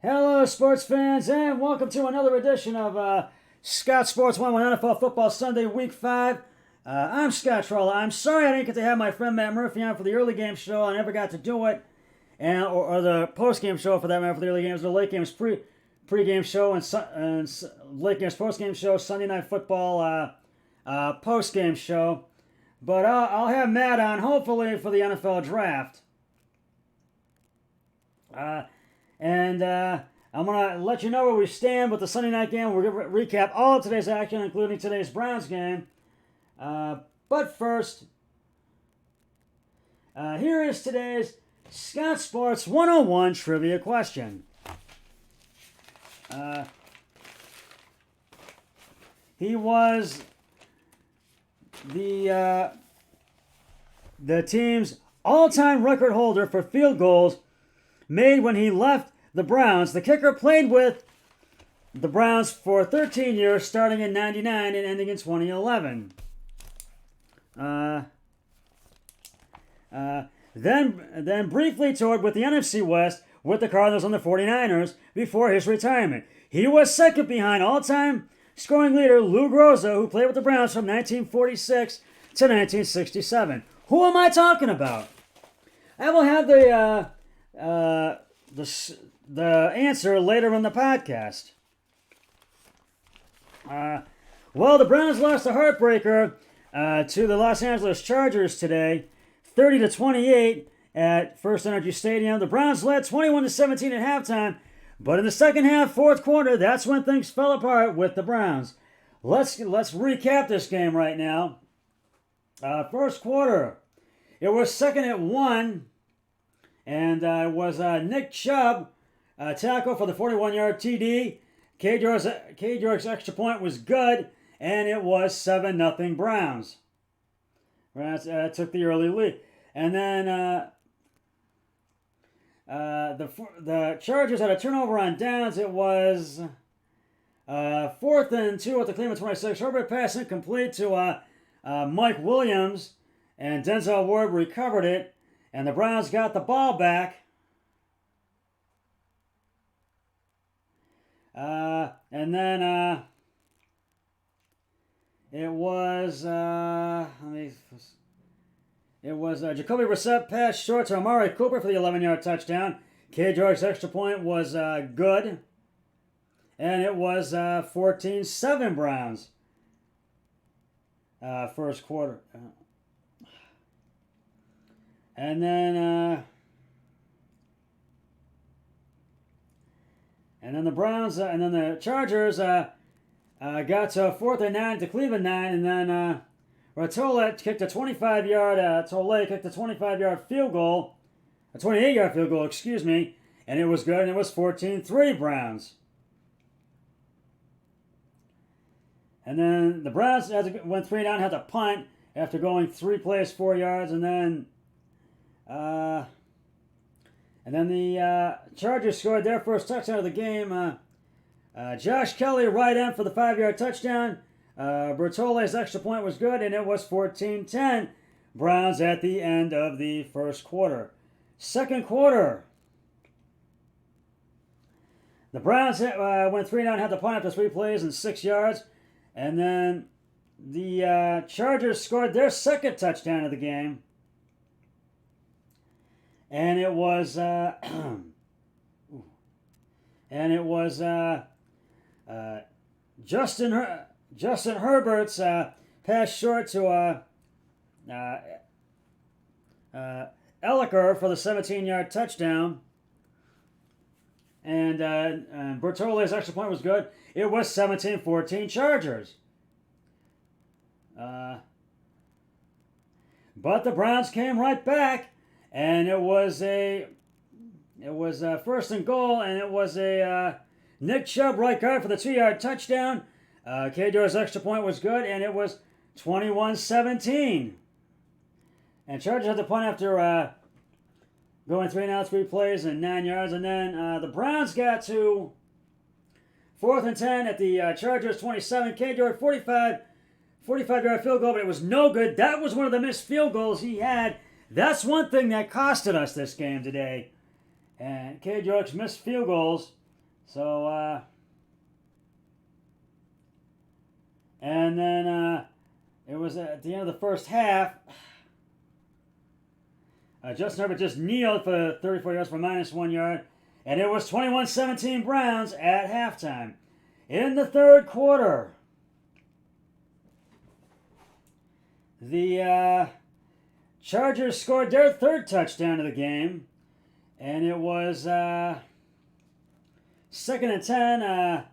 Hello, sports fans, and welcome to another edition of Scott Sports 101 NFL Football Sunday, Week 5. I'm Scott Trolla. I'm sorry I didn't get to have my friend Matt Murphy on for the early game show. I never got to do it, or the post-game show for that matter, for the early games, the late games pre-game show, and late games post-game show, Sunday Night Football post-game show. But I'll have Matt on, hopefully, for the NFL Draft. And I'm going to let you know where we stand with the Sunday night game. We're going to recap all of today's action, including today's Browns game. But first, here is today's Scott Sports 101 trivia question. He was the team's all-time record holder for field goals made when he left the Browns. The kicker played with the Browns for 13 years, starting in 99 and ending in 2011. Then briefly toured with the NFC West with the Cardinals and the 49ers before his retirement. He was second behind all-time scoring leader Lou Groza, who played with the Browns from 1946 to 1967. Who am I talking about? I will have the answer later in the podcast. Well, the Browns lost a heartbreaker to the Los Angeles Chargers today, 30-28 at First Energy Stadium. The Browns led 21-17 at halftime, but in the second half, fourth quarter, that's when things fell apart with the Browns. Let's recap this game right now. First quarter, it was second at 1. And it was Nick Chubb, tackle for the 41-yard TD. K. York's extra point was good, and it was 7-0 Browns. Browns took the early lead. And then the Chargers had a turnover on downs. It was 4th and 2 at the Cleveland 26. Herbert pass incomplete to Mike Williams, and Denzel Ward recovered it. And the Browns got the ball back. And then it was Jacoby Brissett pass short to Amari Cooper for the 11-yard touchdown. K. George's extra point was good. And it was 14-7 Browns. First quarter. And then the Browns, and then the Chargers got to 4th and 9 to Cleveland 9, and then Tolle kicked a 25-yard field goal, a 28-yard field goal, excuse me, and it was good, and it was 14-3 Browns. And then the Browns went 3 down, had to punt after going 3 plays, 4 yards, and then the Chargers scored their first touchdown of the game. Josh Kelly, right end for the 5-yard touchdown. Bertolle's extra point was good, and it was 14-10 Browns at the end of the first quarter. Second quarter, the Browns went 3 down, had to punt after 3 plays and 6 yards. And then the Chargers scored their second touchdown of the game. And it was Justin Herbert's pass short to Elliker for the 17-yard touchdown. And Bertolle's extra point was good. It was 17-14 Chargers. But the Browns came right back. And it was first and goal, and it was a Nick Chubb right guard for the 2-yard touchdown. K. George's extra point was good, and it was 21-17. And Chargers had to punt after going 3 and out, 3 plays and 9 yards. And then the Browns got to 4th and 10 at the Chargers 27. K. George 45-yard field goal, but it was no good. That was one of the missed field goals he had. That's one thing that costed us this game today. And K. George missed field goals So, and then it was at the end of the first half. Justin Herbert just kneeled for 34 yards for -1 yard. And it was 21-17 Browns at halftime. In the third quarter, the Chargers scored their third touchdown of the game. And it was 2nd and 10.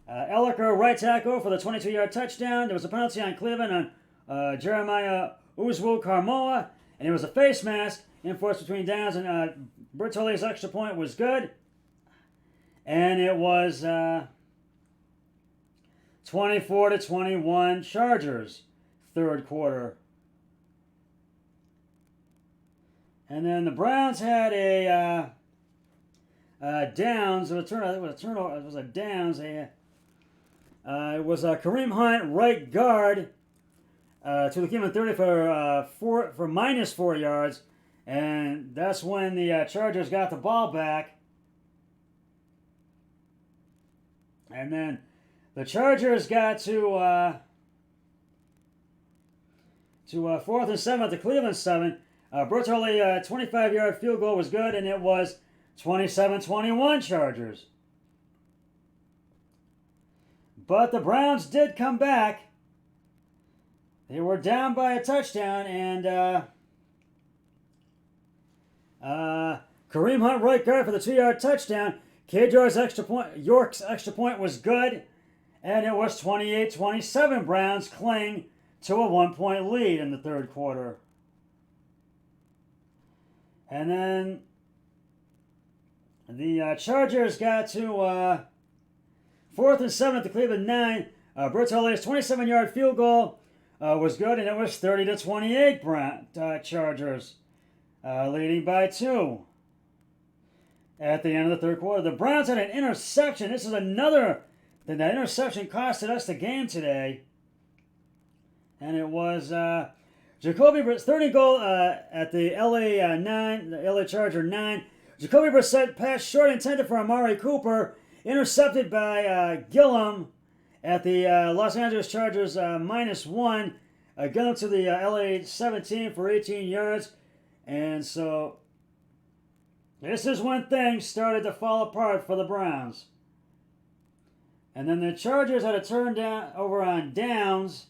Elliker, right tackle for the 22-yard touchdown. There was a penalty on Cleveland on Jeremiah Owusu-Koramoah. And it was a face mask enforced between downs. And Bertolli's extra point was good. And it was 24-21 Chargers, third quarter. And then the Browns had a downs. It was a turnover. It was a downs. It was a Kareem Hunt, right guard, to the Cleveland 30 for -4 yards, and that's when the Chargers got the ball back. And then the Chargers got to 4th and 7 at the Cleveland 7. Bertolli 25-yard field goal was good, and it was 27-21 Chargers. But the Browns did come back. They were down by a touchdown, and Kareem Hunt, right guard, for the 2-yard touchdown. York's extra point was good, and it was 28-27. Browns cling to a 1-point lead in the third quarter. And then the Chargers got to 4th and 7 at the Cleveland 9. Bertolli's 27-yard field goal was good, and it was 30-28 Chargers, leading by 2. At the end of the third quarter, the Browns had an interception. This is another. That interception costed us the game today. And it was Jacoby Brissett, 30 goal at the LA 9, the LA Charger 9. Jacoby Brissett pass short intended for Amari Cooper, intercepted by Gillum at the Los Angeles Chargers -1. Gillum to the LA 17 for 18 yards. And so this is when things started to fall apart for the Browns. And then the Chargers had a turn down over on downs.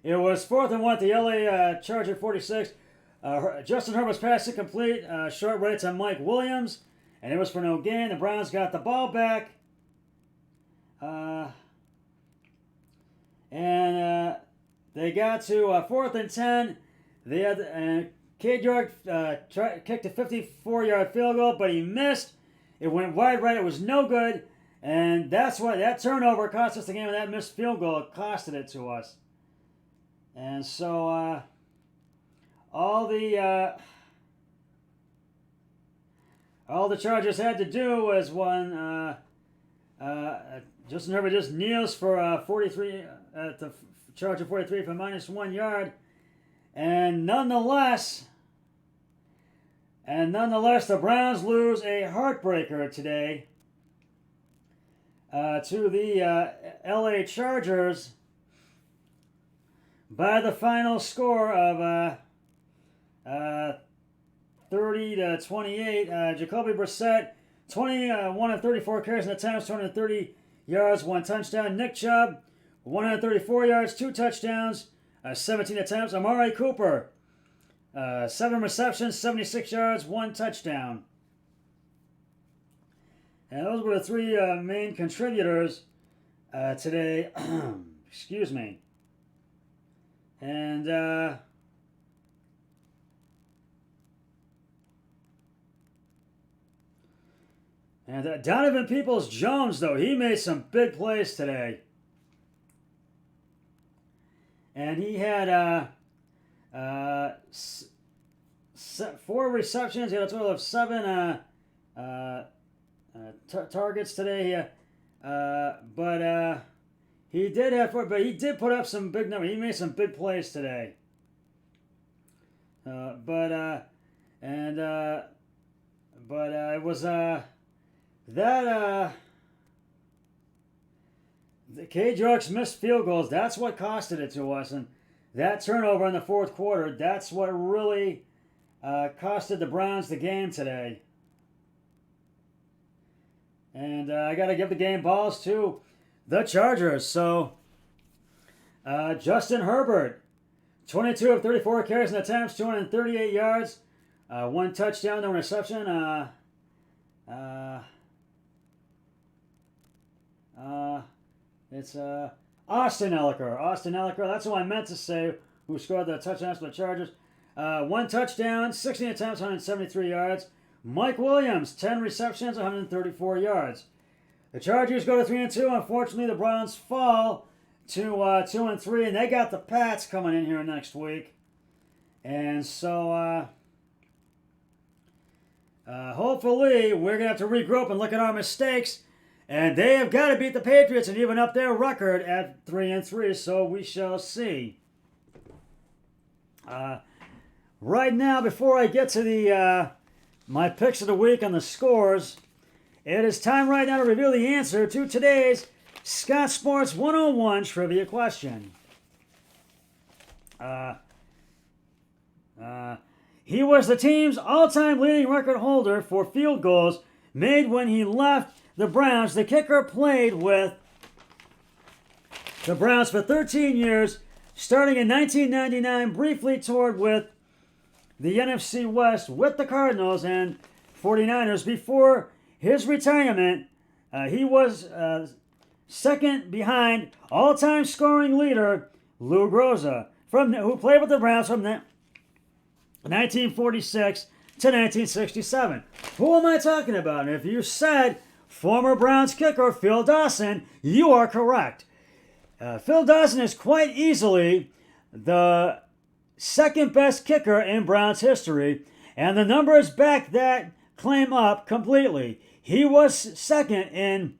It was 4th and 1 at the LA Charger 46. Justin Herbert's pass incomplete. Short right to Mike Williams. And it was for no gain. The Browns got the ball back. And they got to 4th and 10. They had Cade York kicked a 54-yard field goal, but he missed. It went wide right. It was no good. And that's why that turnover cost us the game, and that missed field goal costed it to us. And so all the Chargers had to do was when Justin Herbert just kneels for 43 at the Charger 43 for -1 yard, and nonetheless, the Browns lose a heartbreaker today to the LA Chargers by the final score of 30-28. Jacoby Brissett, 21 of 34 carries and attempts, 230 yards, 1 touchdown. Nick Chubb, 134 yards, 2 touchdowns, 17 attempts. Amari Cooper, 7 receptions, 76 yards, 1 touchdown. And those were the 3 main contributors today. Excuse me. And Donovan Peoples-Jones, though, he made some big plays today. And he had 4 receptions. He had a total of 7 targets today. But he did have 4, but he did put up some big numbers. He made some big plays today. But it was that the K-Jocks missed field goals. That's what costed it to us, and that turnover in the fourth quarter. That's what really costed the Browns the game today. And I got to give the game balls to the Chargers. So Justin Herbert, 22 of 34 carries and attempts, 238 yards, one touchdown, no interception. It's Austin Eckler. Austin Eckler, that's who I meant to say, who scored the touchdowns for the Chargers. One touchdown, 16 attempts, 173 yards. Mike Williams, 10 receptions, 134 yards. The Chargers go to 3-2. Unfortunately, the Browns fall to 2-3, and they got the Pats coming in here next week. And so, hopefully, we're going to have to regroup and look at our mistakes. And they have got to beat the Patriots and even up their record at 3-3, so we shall see. Right now, before I get to the my picks of the week and the scores, it is time right now to reveal the answer to today's Scott Sports 101 trivia question. He was the team's all-time leading record holder for field goals made when he left the Browns. The kicker played with the Browns for 13 years, starting in 1999, briefly toured with the NFC West with the Cardinals and 49ers. Before his retirement, he was second behind all-time scoring leader Lou Groza, who played with the Browns from 1946 to 1967. Who am I talking about? And if you said former Browns kicker Phil Dawson, you are correct. Phil Dawson is quite easily the second best kicker in Browns history, and the numbers back that claim up completely. He was second in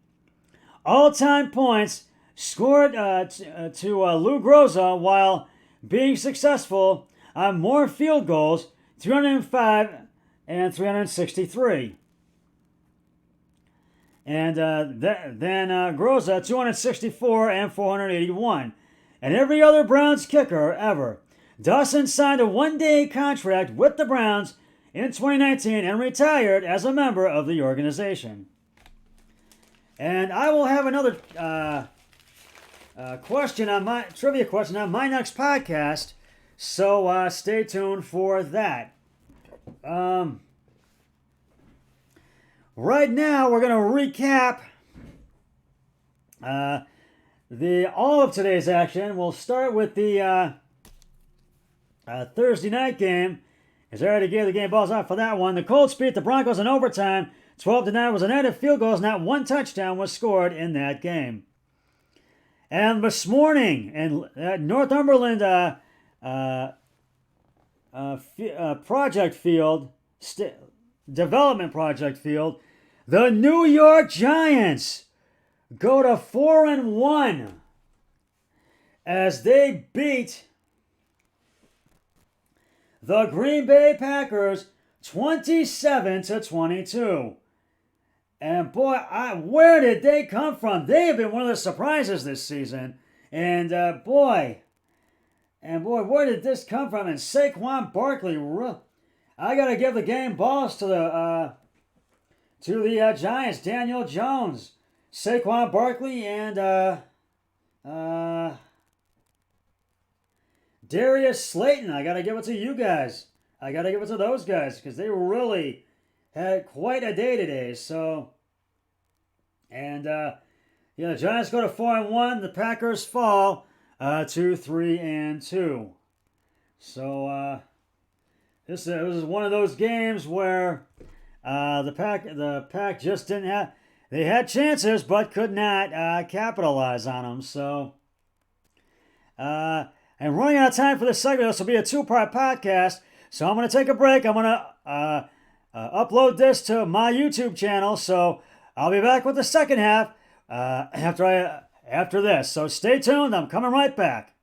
all-time points scored to Lou Groza while being successful on more field goals, 305 and 363. And then Groza, 264 and 481. And every other Browns kicker ever. Dawson signed a one-day contract with the Browns in 2019 and retired as a member of the organization. And I will have another trivia question on my next podcast, so stay tuned for that. Right now, we're going to recap all of today's action. We'll start with the Thursday night game, as I already gave the game balls out for that one. The Colts beat the Broncos in overtime. 12-9 was a net of field goals. Not one touchdown was scored in that game. And this morning, in Northumberland development project field, the New York Giants go to 4-1 as they beat the Green Bay Packers 27-22. And boy, where did they come from? They have been one of the surprises this season. And boy, where did this come from? And Saquon Barkley, I gotta give the game balls to the Giants. Daniel Jones, Saquon Barkley, and Darius Slayton. I gotta give it to you guys. I gotta give it to those guys because they really had quite a day today. So, and the Giants go to 4-1. The Packers fall to 3-2. So this was one of those games where the Pack just didn't have. They had chances but could not capitalize on them. So, and running out of time for this segment. This will be a two-part podcast. So I'm going to take a break. I'm going to upload this to my YouTube channel. So I'll be back with the second half after this. So stay tuned. I'm coming right back.